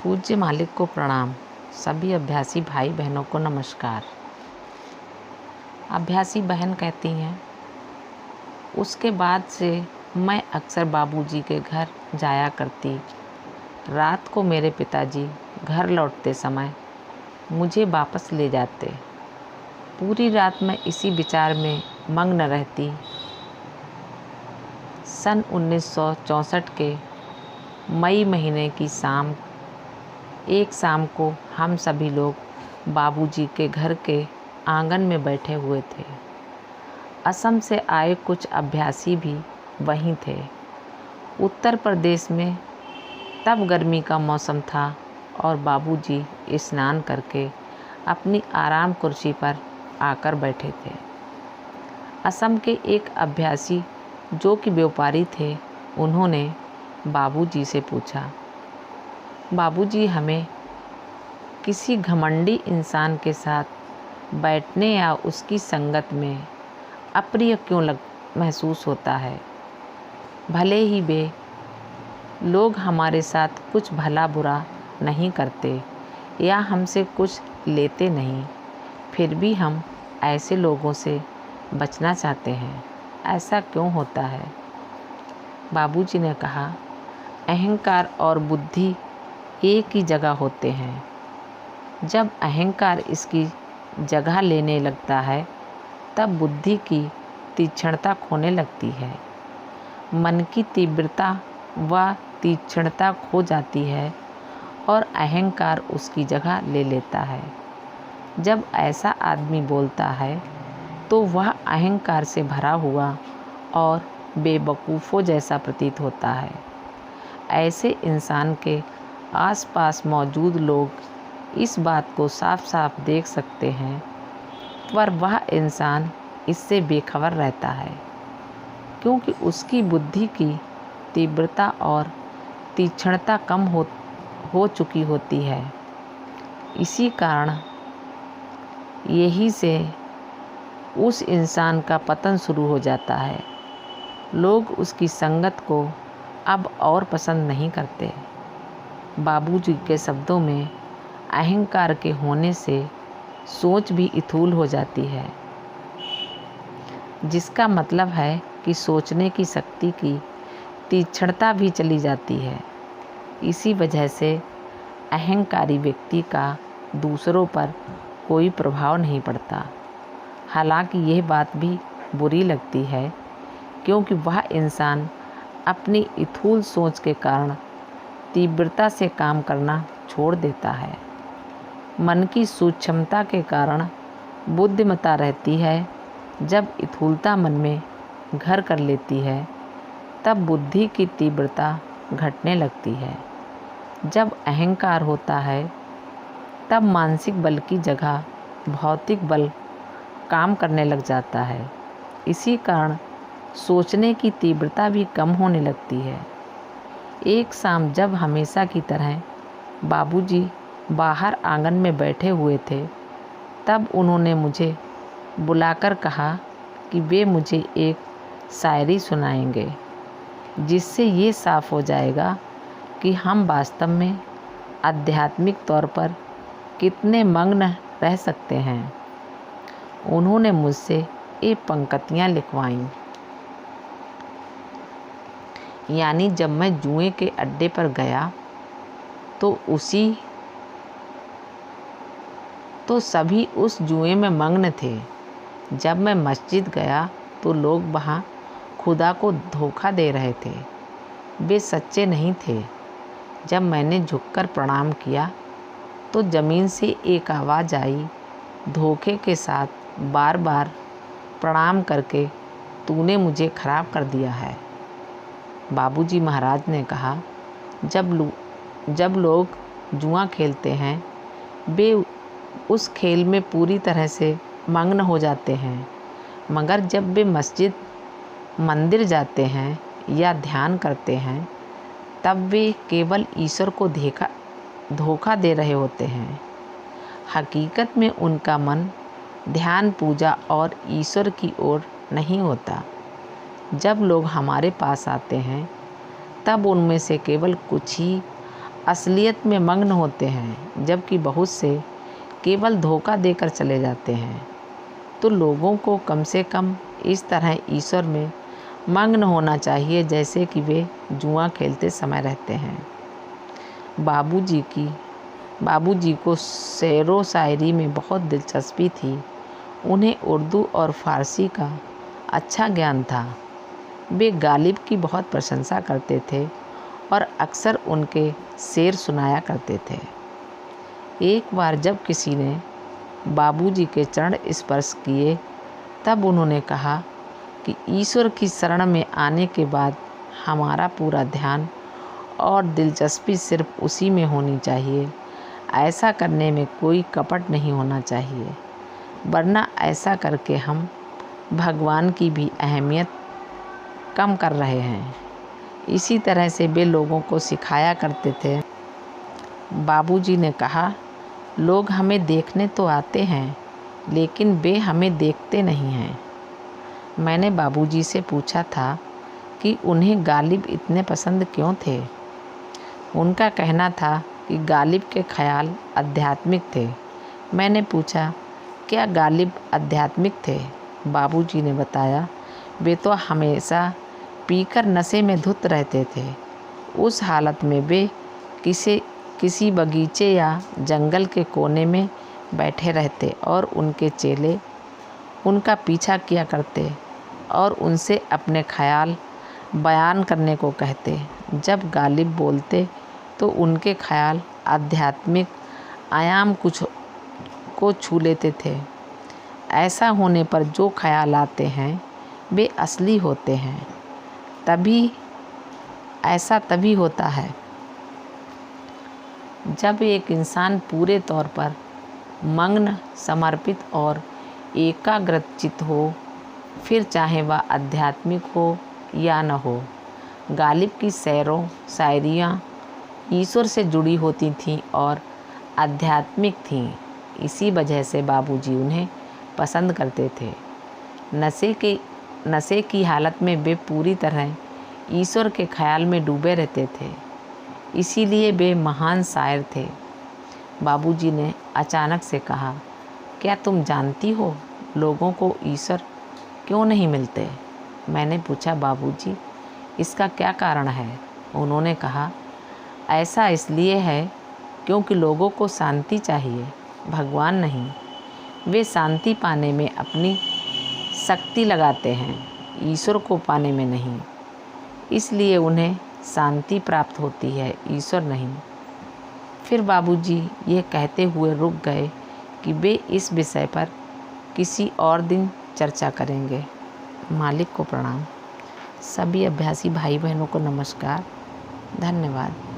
पूज्य मालिक को प्रणाम। सभी अभ्यासी भाई बहनों को नमस्कार। अभ्यासी बहन कहती हैं, उसके बाद से मैं अक्सर बाबूजी के घर जाया करती। रात को मेरे पिताजी घर लौटते समय मुझे वापस ले जाते। पूरी रात मैं इसी विचार में मग्न रहती। सन 1964 के मई महीने की एक शाम को हम सभी लोग बाबूजी के घर के आंगन में बैठे हुए थे। असम से आए कुछ अभ्यासी भी वहीं थे। उत्तर प्रदेश में तब गर्मी का मौसम था और बाबूजी स्नान करके अपनी आराम कुर्सी पर आकर बैठे थे। असम के एक अभ्यासी जो कि व्यापारी थे, उन्होंने बाबूजी से पूछा, बाबूजी, हमें किसी घमंडी इंसान के साथ बैठने या उसकी संगत में अप्रिय क्यों महसूस होता है? भले ही वे लोग हमारे साथ कुछ भला बुरा नहीं करते या हमसे कुछ लेते नहीं, फिर भी हम ऐसे लोगों से बचना चाहते हैं। ऐसा क्यों होता है? बाबूजी ने कहा, अहंकार और बुद्धि एक ही जगह होते हैं। जब अहंकार इसकी जगह लेने लगता है तब बुद्धि की तीक्ष्णता खोने लगती है। मन की तीव्रता व तीक्ष्णता खो जाती है और अहंकार उसकी जगह ले लेता है। जब ऐसा आदमी बोलता है तो वह अहंकार से भरा हुआ और बेवकूफ़ों जैसा प्रतीत होता है। ऐसे इंसान के आसपास मौजूद लोग इस बात को साफ साफ देख सकते हैं, पर वह इंसान इससे बेखबर रहता है क्योंकि उसकी बुद्धि की तीव्रता और तीक्ष्णता कम हो चुकी होती है। इसी कारण यही से उस इंसान का पतन शुरू हो जाता है। लोग उसकी संगत को अब और पसंद नहीं करते। बाबूजी के शब्दों में अहंकार के होने से सोच भी स्थूल हो जाती है, जिसका मतलब है कि सोचने की शक्ति की तीक्ष्णता भी चली जाती है। इसी वजह से अहंकारी व्यक्ति का दूसरों पर कोई प्रभाव नहीं पड़ता। हालांकि यह बात भी बुरी लगती है क्योंकि वह इंसान अपनी स्थूल सोच के कारण तीव्रता से काम करना छोड़ देता है। मन की सूक्ष्मता के कारण बुद्धिमत्ता रहती है। जब स्थूलता मन में घर कर लेती है तब बुद्धि की तीव्रता घटने लगती है। जब अहंकार होता है तब मानसिक बल की जगह भौतिक बल काम करने लग जाता है। इसी कारण सोचने की तीव्रता भी कम होने लगती है। एक शाम जब हमेशा की तरह बाबूजी बाहर आंगन में बैठे हुए थे, तब उन्होंने मुझे बुलाकर कहा कि वे मुझे एक शायरी सुनाएंगे, जिससे ये साफ हो जाएगा कि हम वास्तव में आध्यात्मिक तौर पर कितने मग्न रह सकते हैं। उन्होंने मुझसे ये पंक्तियाँ लिखवाईं। यानी जब मैं जुए के अड्डे पर गया तो सभी उस जुए में मग्न थे। जब मैं मस्जिद गया तो लोग वहाँ खुदा को धोखा दे रहे थे, वे सच्चे नहीं थे। जब मैंने झुककर प्रणाम किया तो ज़मीन से एक आवाज़ आई, धोखे के साथ बार बार प्रणाम करके तूने मुझे खराब कर दिया है। बाबूजी महाराज ने कहा, जब लोग जुआ खेलते हैं वे उस खेल में पूरी तरह से मग्न हो जाते हैं, मगर जब वे मस्जिद मंदिर जाते हैं या ध्यान करते हैं तब वे केवल ईश्वर को धोखा दे रहे होते हैं। हकीकत में उनका मन ध्यान, पूजा और ईश्वर की ओर नहीं होता। जब लोग हमारे पास आते हैं तब उनमें से केवल कुछ ही असलियत में मग्न होते हैं, जबकि बहुत से केवल धोखा देकर चले जाते हैं। तो लोगों को कम से कम इस तरह ईश्वर में मग्न होना चाहिए जैसे कि वे जुआ खेलते समय रहते हैं। बाबूजी को शेरो शायरी में बहुत दिलचस्पी थी। उन्हें उर्दू और फ़ारसी का अच्छा ज्ञान था। वे गालिब की बहुत प्रशंसा करते थे और अक्सर उनके शेर सुनाया करते थे। एक बार जब किसी ने बाबूजी के चरण स्पर्श किए, तब उन्होंने कहा कि ईश्वर की शरण में आने के बाद हमारा पूरा ध्यान और दिलचस्पी सिर्फ उसी में होनी चाहिए। ऐसा करने में कोई कपट नहीं होना चाहिए, वरना ऐसा करके हम भगवान की भी अहमियत कम कर रहे हैं। इसी तरह से वे लोगों को सिखाया करते थे। बाबूजी ने कहा, लोग हमें देखने तो आते हैं, लेकिन वे हमें देखते नहीं हैं। मैंने बाबूजी से पूछा था कि उन्हें गालिब इतने पसंद क्यों थे। उनका कहना था कि गालिब के ख्याल आध्यात्मिक थे। मैंने पूछा, क्या गालिब आध्यात्मिक थे? बाबूजी ने बताया, वे तो हमेशा पीकर नशे में धुत रहते थे। उस हालत में वे किसी बगीचे या जंगल के कोने में बैठे रहते और उनके चेले उनका पीछा किया करते और उनसे अपने ख्याल बयान करने को कहते। जब गालिब बोलते तो उनके ख्याल आध्यात्मिक आयाम कुछ को छू लेते थे। ऐसा होने पर जो ख्याल आते हैं वे असली होते हैं। तभी होता है जब एक इंसान पूरे तौर पर मग्न, समर्पित और एकाग्रचित्त हो, फिर चाहे वह आध्यात्मिक हो या न हो। गालिब की शेरों शायरियाँ ईश्वर से जुड़ी होती थीं और आध्यात्मिक थीं। इसी वजह से बाबूजी उन्हें पसंद करते थे। नशे की हालत में वे पूरी तरह ईश्वर के ख्याल में डूबे रहते थे। इसीलिए वे महान शायर थे। बाबूजी ने अचानक से कहा, क्या तुम जानती हो लोगों को ईश्वर क्यों नहीं मिलते? मैंने पूछा, बाबूजी इसका क्या कारण है? उन्होंने कहा, ऐसा इसलिए है क्योंकि लोगों को शांति चाहिए, भगवान नहीं। वे शांति पाने में अपनी शक्ति लगाते हैं, ईश्वर को पाने में नहीं। इसलिए उन्हें शांति प्राप्त होती है, ईश्वर नहीं। फिर बाबूजी ये कहते हुए रुक गए कि वे इस विषय पर किसी और दिन चर्चा करेंगे। मालिक को प्रणाम। सभी अभ्यासी भाई बहनों को नमस्कार। धन्यवाद।